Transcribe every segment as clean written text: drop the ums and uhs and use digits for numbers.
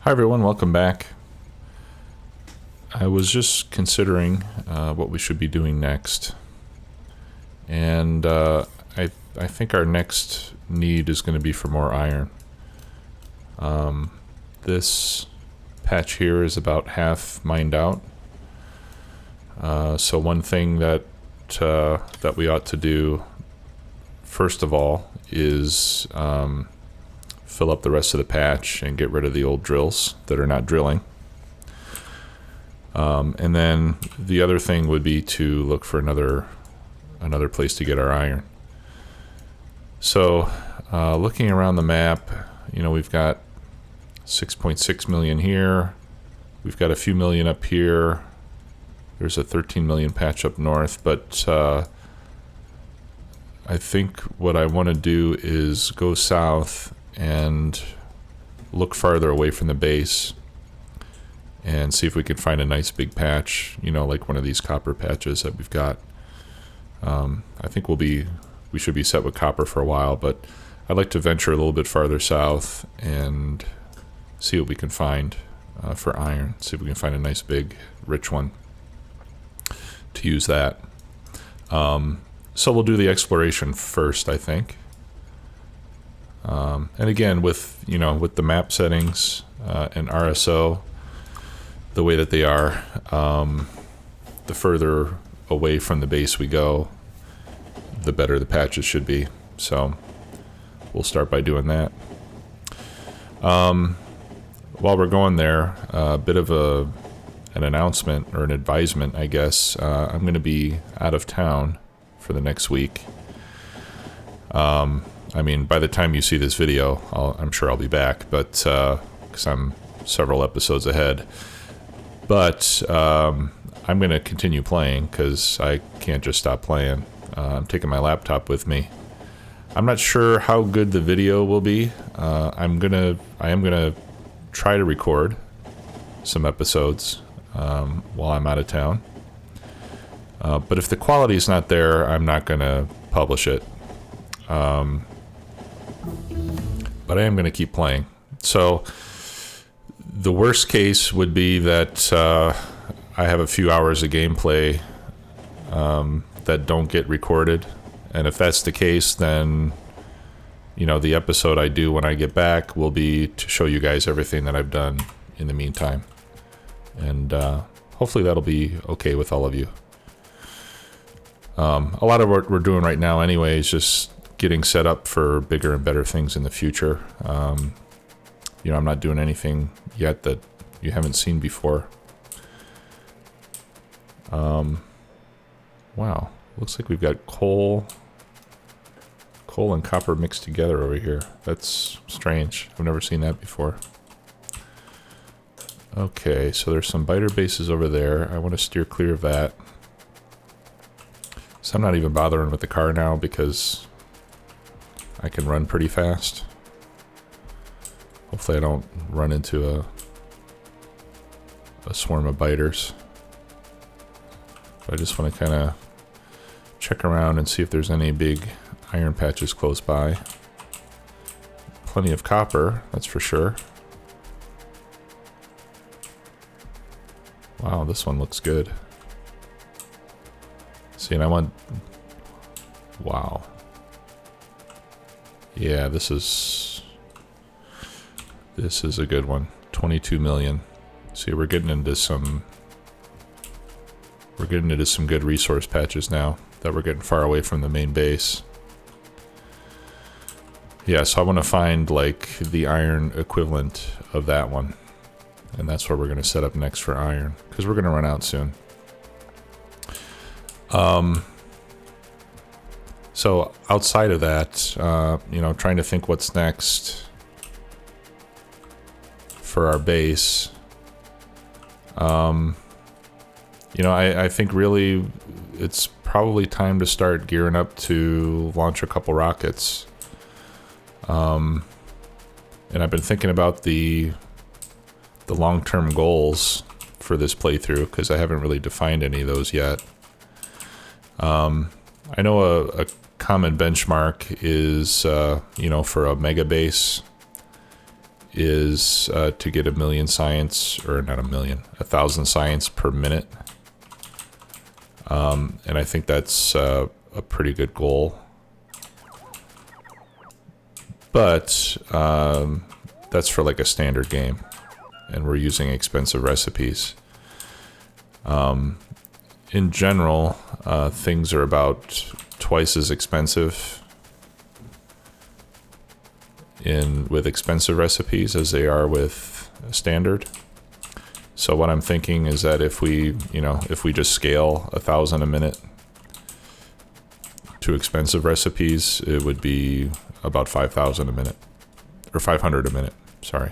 Hi everyone, welcome back. I was just considering what we should be doing next, and I think our next need is going to be for more iron. This patch here is about half mined out, so one thing that we ought to do first of all is fill up the rest of the patch and get rid of the old drills that are not drilling. And then the other thing would be to look for another place to get our iron. So looking around the map, we've got 6.6 million here. We've got a few million up here. There's a 13 million patch up north, but I think what I want to do is go south and look farther away from the base and see if we can find a nice big patch, like one of these copper patches that we've got. I think we should be set with copper for a while, but I'd like to venture a little bit farther south and see what we can find for iron. See if we can find a nice big rich one to use that. So we'll do the exploration first, I think. And again, with the map settings and RSO the way that they are, the further away from the base we go, the better the patches should be. So we'll start by doing that. While we're going there, a bit of an announcement or an advisement, I guess. I'm going to be out of town for the next week. By the time you see this video, I'm sure I'll be back, but because I'm several episodes ahead. But I'm going to continue playing because I can't just stop playing. I'm taking my laptop with me. I'm not sure how good the video will be. I am gonna try to record some episodes while I'm out of town. But if the quality is not there, I'm not going to publish it. But I am going to keep playing. So the worst case would be that I have a few hours of gameplay that don't get recorded. And if that's the case, then the episode I do when I get back will be to show you guys everything that I've done in the meantime. And hopefully that'll be okay with all of you. A lot of what we're doing right now anyway is just getting set up for bigger and better things in the future. I'm not doing anything yet that you haven't seen before. Wow, looks like we've got coal and copper mixed together over here. That's strange. I've never seen that before. Okay, so there's some biter bases over there. I want to steer clear of that. So I'm not even bothering with the car now because I can run pretty fast. Hopefully I don't run into a swarm of biters. But I just want to kind of check around and see if there's any big iron patches close by. Plenty of copper, that's for sure. Wow, this one looks good. See, and I want... Wow. Yeah, this is a good one. 22 million. See, we're getting into some good resource patches now that we're getting far away from the main base. Yeah, so I want to find like the iron equivalent of that one. And that's where we're going to set up next for iron, because we're going to run out soon. So outside of that, trying to think what's next for our base. I think really it's probably time to start gearing up to launch a couple rockets. And I've been thinking about the long-term goals for this playthrough because I haven't really defined any of those yet. I know a common benchmark is, for a mega base is to get 1,000,000 science, or not 1,000,000, 1,000 science per minute. And I think that's a pretty good goal. But that's for like a standard game, and we're using expensive recipes. In general, things are about twice as expensive with expensive recipes as they are with standard. So what I'm thinking is that if we just scale 1,000 a minute to expensive recipes, it would be about 5,000 a minute, or 500 a minute, sorry.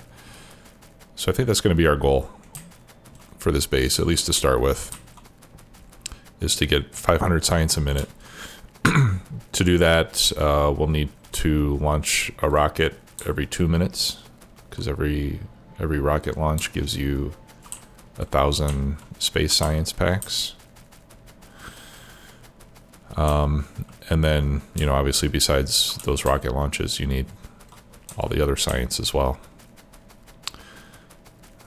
So I think that's going to be our goal for this base, at least to start with, is to get 500 science a minute. To do that, we'll need to launch a rocket every 2 minutes, because every rocket launch gives you 1,000 space science packs. And then, obviously besides those rocket launches, you need all the other science as well.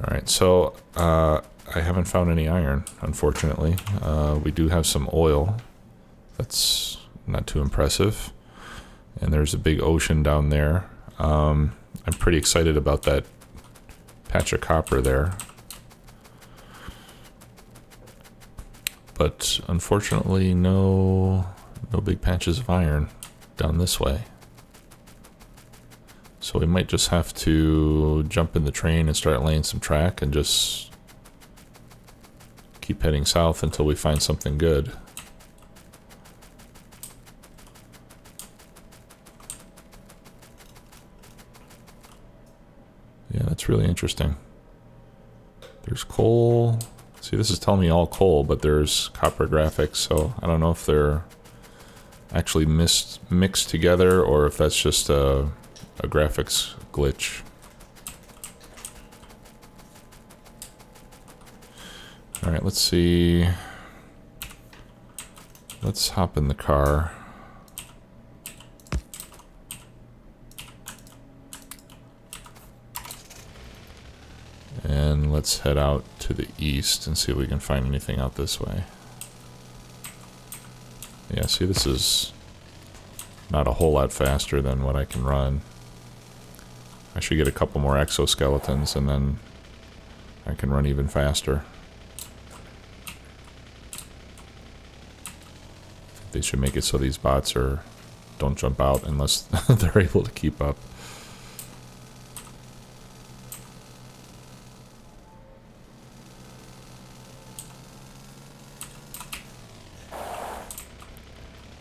All right, so I haven't found any iron, unfortunately. We do have some oil. That's not too impressive. And there's a big ocean down there. I'm pretty excited about that patch of copper there. But unfortunately, no big patches of iron down this way. So we might just have to jump in the train and start laying some track and just keep heading south until we find something good. Yeah, that's really interesting. There's coal. See, this is telling me all coal, but there's copper graphics, so I don't know if they're actually mixed together or if that's just a graphics glitch. All right, let's see. Let's hop in the car. And let's head out to the east and see if we can find anything out this way. Yeah, see, this is not a whole lot faster than what I can run. I should get a couple more exoskeletons and then I can run even faster. They should make it so these bots don't jump out unless they're able to keep up.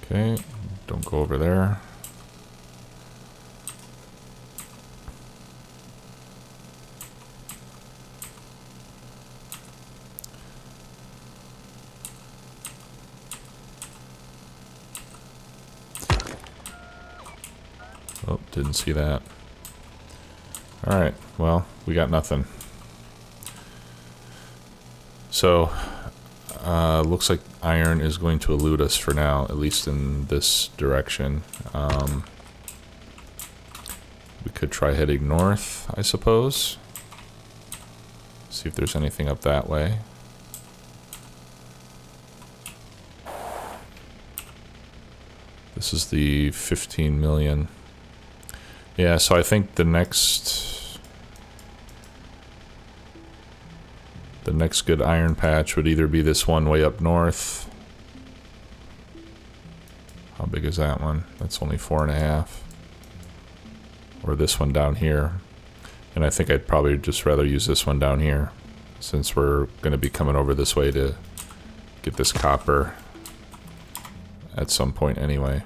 Okay, don't go over there. Oh, didn't see that. Alright, well, we got nothing. So, looks like iron is going to elude us for now, at least in this direction. We could try heading north, I suppose. See if there's anything up that way. This is the 15 million. Yeah, so I think the next good iron patch would either be this one way up north. How big is that one? That's only 4.5. Or this one down here. And I think I'd probably just rather use this one down here, since we're going to be coming over this way to get this copper at some point anyway.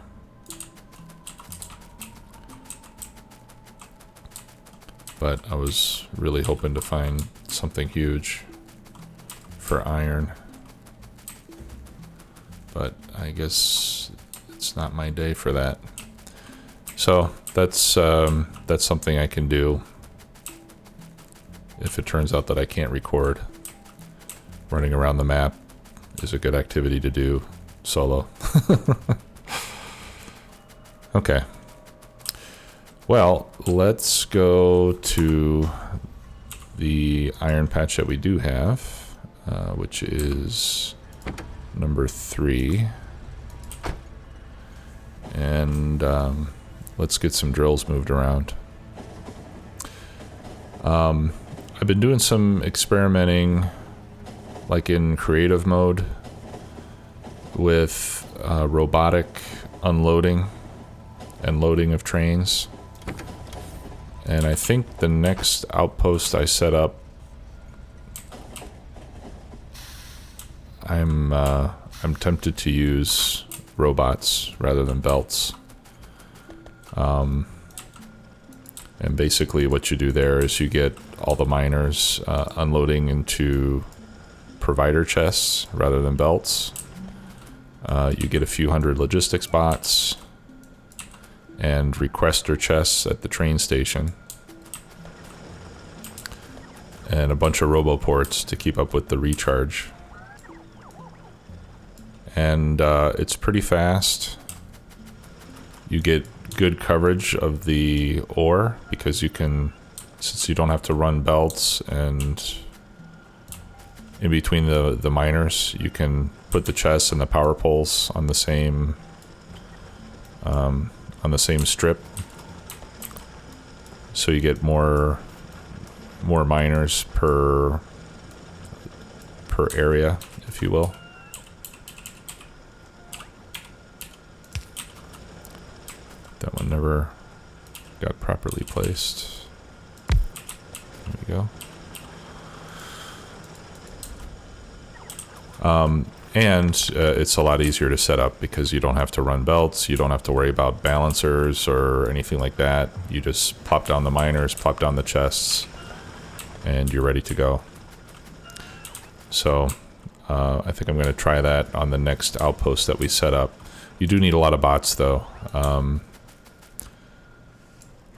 But I was really hoping to find something huge for iron. But I guess it's not my day for that. So that's something I can do if it turns out that I can't record. Running around the map is a good activity to do solo. Okay. Well, let's go to the iron patch that we do have, which is number 3. And let's get some drills moved around. I've been doing some experimenting, like in creative mode, with robotic unloading and loading of trains. And I think the next outpost I set up, I'm tempted to use robots rather than belts. And basically what you do there is you get all the miners unloading into provider chests rather than belts. You get a few hundred logistics bots and requester chests at the train station. And a bunch of roboports to keep up with the recharge. And it's pretty fast. You get good coverage of the ore because you can, since you don't have to run belts and in between the miners, you can put the chests and the power poles on the same strip, so you get more miners per area, if you will. That one never got properly placed. There we go. And it's a lot easier to set up because you don't have to run belts, you don't have to worry about balancers or anything like that. You just plop down the miners, plop down the chests, and you're ready to go. So I think I'm going to try that on the next outpost that we set up. You do need a lot of bots though.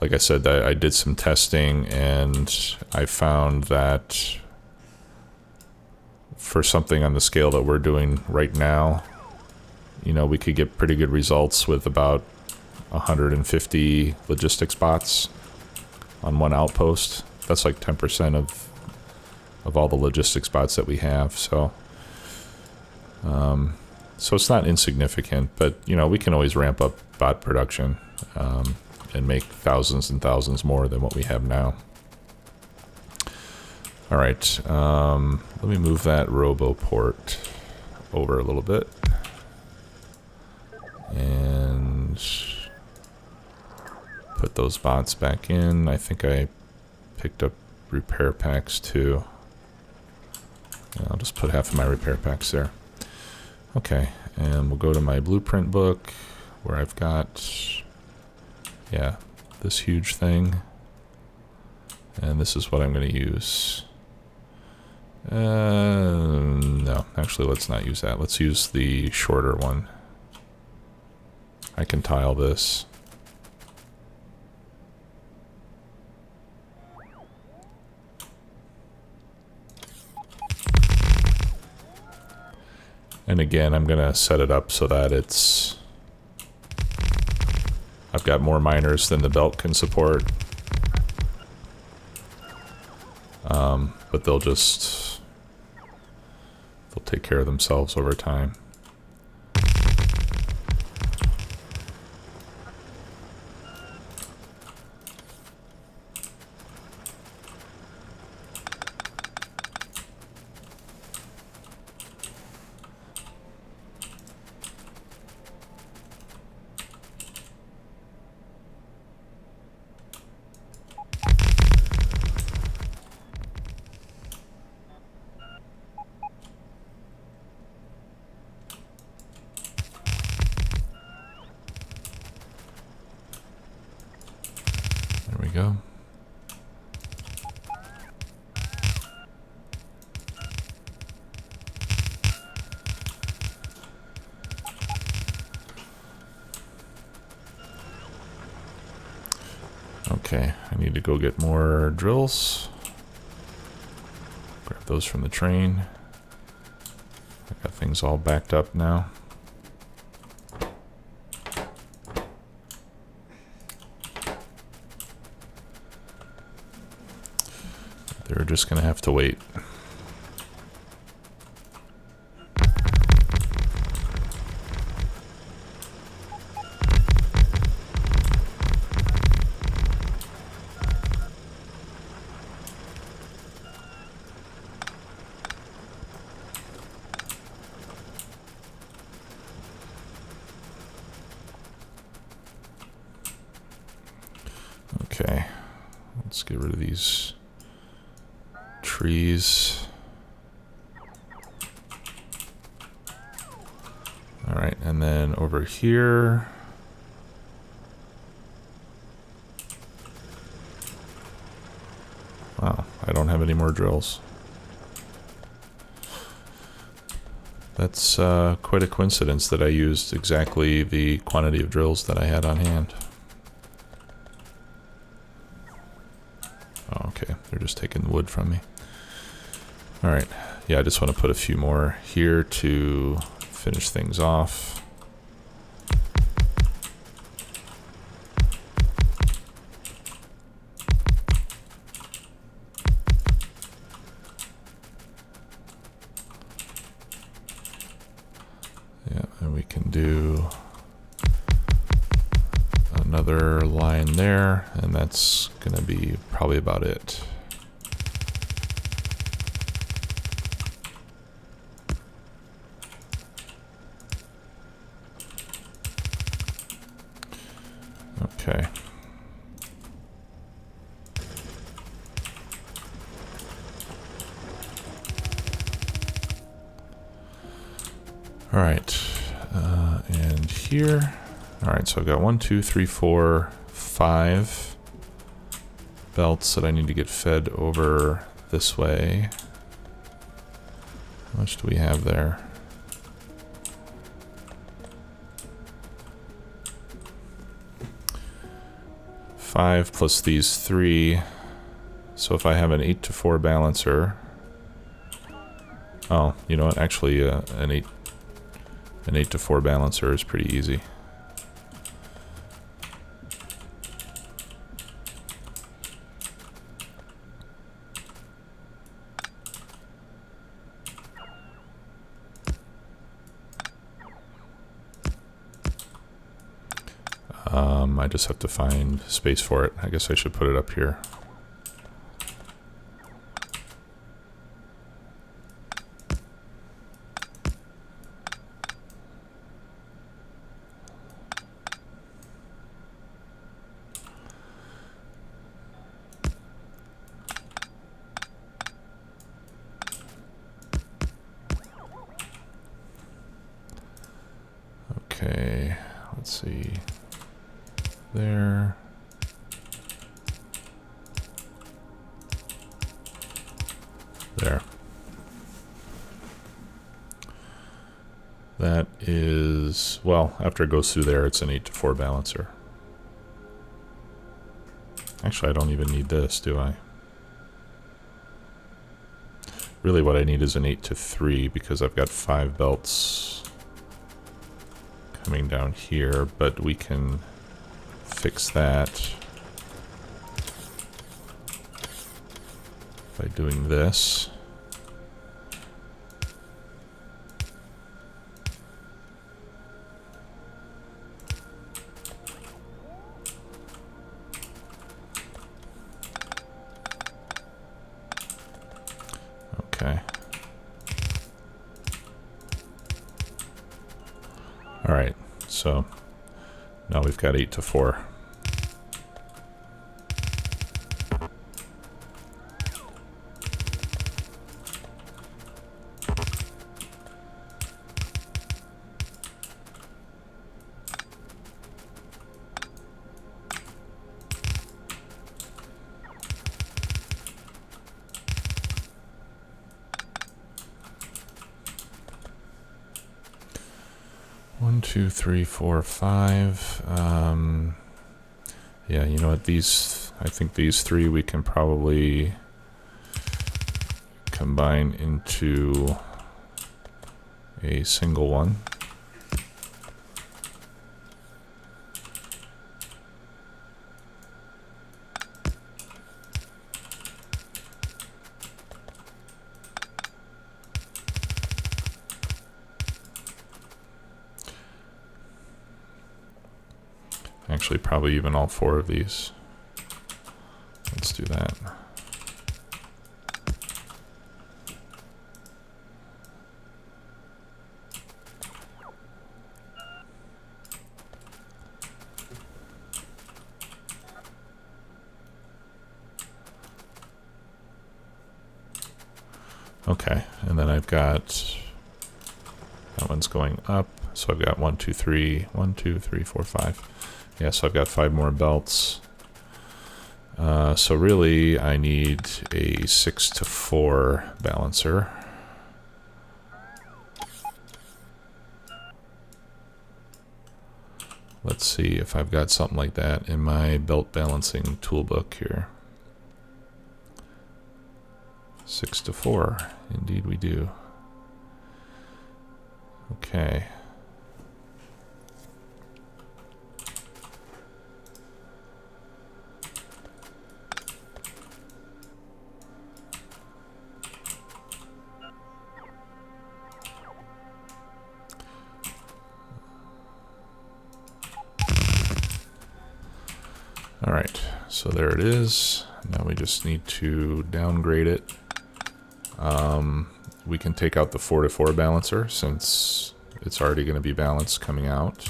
Like I said, I did some testing and I found that for something on the scale that we're doing right now, you know, we could get pretty good results with about 150 logistics bots on one outpost. That's like 10% of all the logistics bots that we have. So it's not insignificant, but you know, we can always ramp up bot production and make thousands and thousands more than what we have now. All right, let me move that RoboPort over a little bit. And put those bots back in. I think I picked up repair packs too. Yeah, I'll just put half of my repair packs there. Okay, and we'll go to my blueprint book where I've got, yeah, this huge thing. And this is what I'm going to use. No, actually let's not use that. Let's use the shorter one. I can tile this. And again, I'm gonna set it up so that it's, I've got more miners than the belt can support. But they'll take care of themselves over time. There we go. Okay, I need to go get more drills. Grab those from the train. I got things all backed up now. They're just gonna have to wait. Okay, let's get rid of these trees. All right, and then over here, wow, I don't have any more drills. That's quite a coincidence that I used exactly the quantity of drills that I had on hand. Oh, okay, they're just taking the wood from me. All right, yeah, I just want to put a few more here to finish things off. Yeah, and we can do another line there, and that's gonna be probably about it. Okay. All right, and here. All right, so I've got 1, 2, 3, 4, 5 belts that I need to get fed over this way. How much do we have there? Five plus these 3. So if I have an 8 to 4 balancer, oh, you know what? Actually, an 8 to 4 balancer is pretty easy. I just have to find space for it. I guess I should put it up here. Okay, let's see. There. There. That is, well, after it goes through there, it's an 8 to 4 balancer. Actually, I don't even need this, do I? Really what I need is an 8 to 3 because I've got 5 belts coming down here, but we can fix that by doing this. Okay. All right, so now we've got 8 to 4. One, two, three, four, 5. Yeah, you know what? I think these 3 we can probably combine into a single one. Actually, probably even all 4 of these. Let's do that. Okay, and then I've got that one's going up, so I've got 1, 2, 3, 1, 2, 3, 4, 5. Yeah, so I've got 5 more belts. So really, I need a 6 to 4 balancer. Let's see if I've got something like that in my belt balancing toolbook here. 6 to 4, indeed we do. Okay. All right, so there it is. Now we just need to downgrade it. We can take out the 4 to 4 balancer since it's already going to be balanced coming out.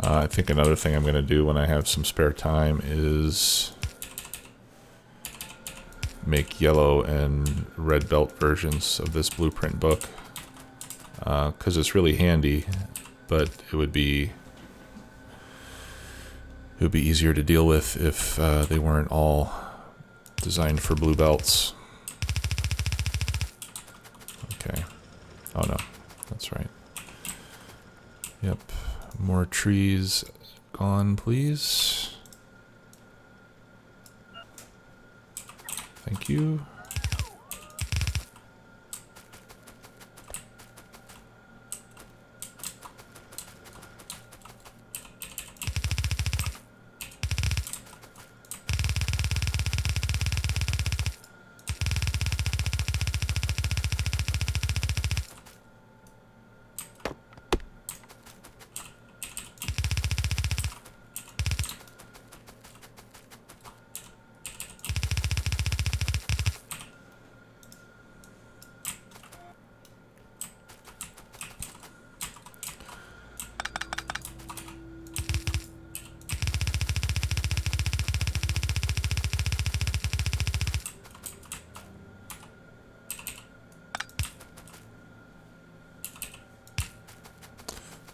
I think another thing I'm going to do when I have some spare time is make yellow and red belt versions of this blueprint book, because it's really handy, but it would be easier to deal with if they weren't all designed for blue belts. Okay. Oh no, that's right. Yep. More trees gone, please. Thank you.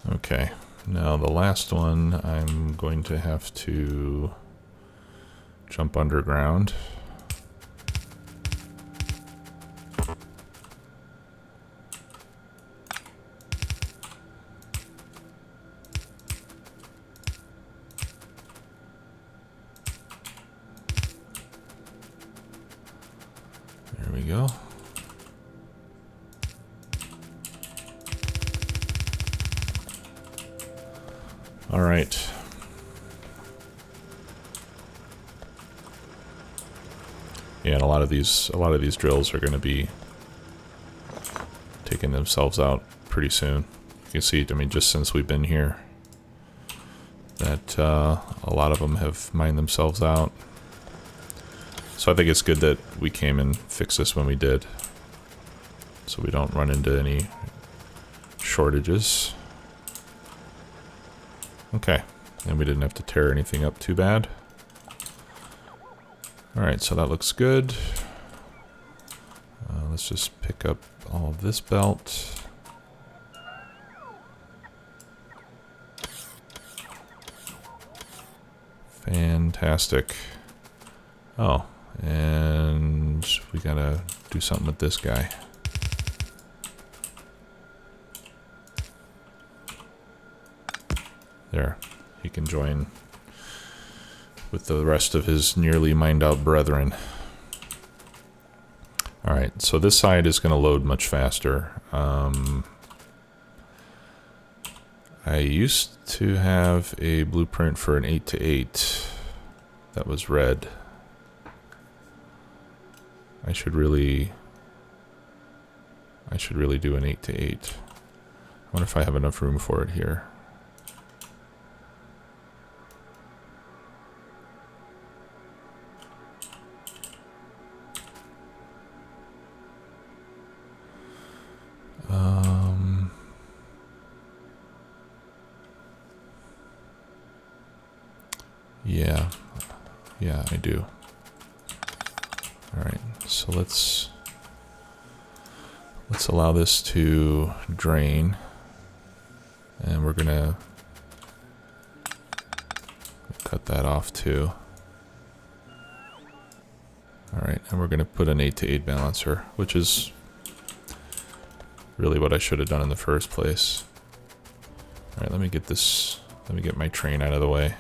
Okay, now the last one, I'm going to have to jump underground. There we go. All right. Yeah, and a lot of these drills are going to be taking themselves out pretty soon. You can see, I mean, just since we've been here, that a lot of them have mined themselves out. So I think it's good that we came and fixed this when we did, so we don't run into any shortages. Okay, and we didn't have to tear anything up too bad. Alright, so that looks good. Let's just pick up all of this belt. Fantastic. Oh, and we gotta do something with this guy. There, he can join with the rest of his nearly mined out brethren. Alright, so this side is going to load much faster. I used to have a blueprint for an 8x8 that was red. I should really do an 8x8. I wonder if I have enough room for it here. Yeah, I do. All right, so let's allow this to drain, and we're gonna cut that off too. All right, and we're gonna put an 8x8 balancer, which is really what I should have done in the first place. All right, let me get my train out of the way.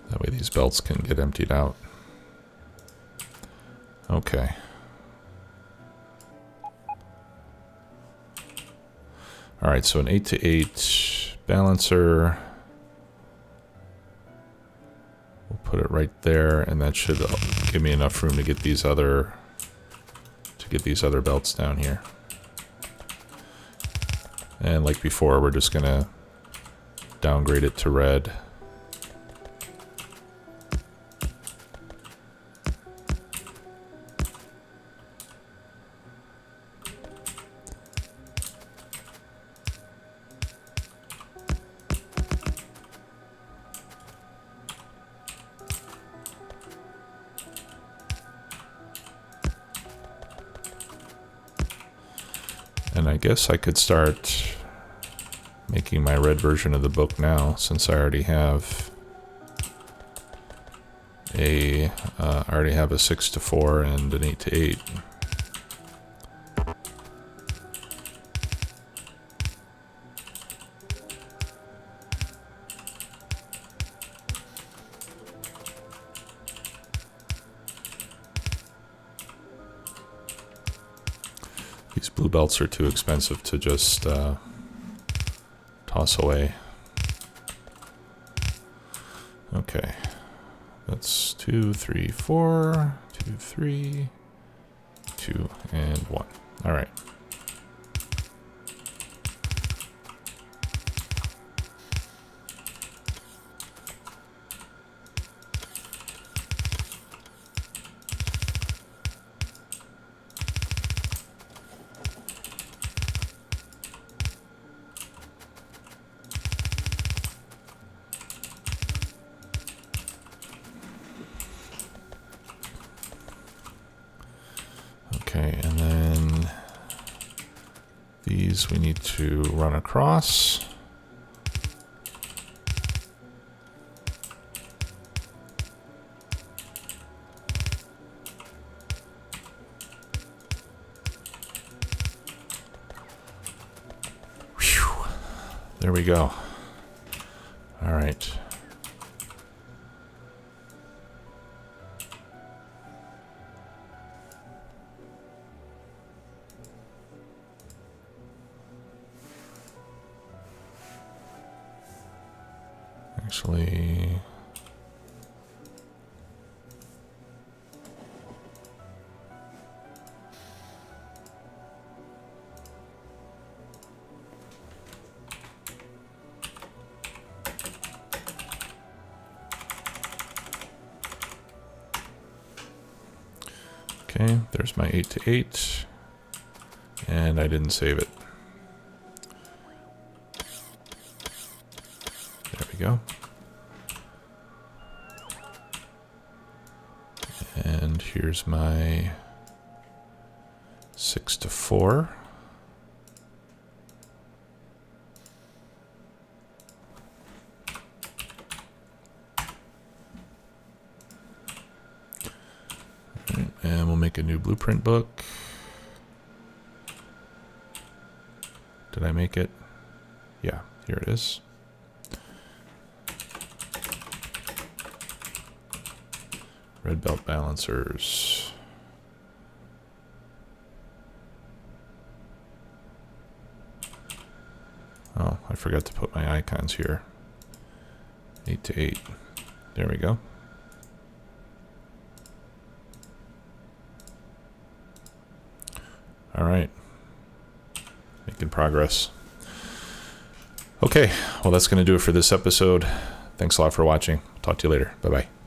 That way these belts can get emptied out. Okay. All right, so an 8x8 balancer. We'll put it right there, and that should give me enough room to get these other belts down here. And like before, we're just gonna downgrade it to red. And I guess I could start making my red version of the book now, since I already have a 6x4 and an 8x8. These blue belts are too expensive to just toss away. Okay, that's 2, 3, 4, 2, 3, 2, and 1. All right. Okay, and then these we need to run across. Whew. There we go. All right. Actually, okay, there's my 8x8, and I didn't save it. There we go. And here's my 6x4. make a new blueprint book. Did I make it? Yeah, here it is. Red belt balancers. Oh, I forgot to put my icons here. 8 to 8. There we go. All right. Making progress. Okay, well, that's going to do it for this episode. Thanks a lot for watching. Talk to you later. Bye-bye.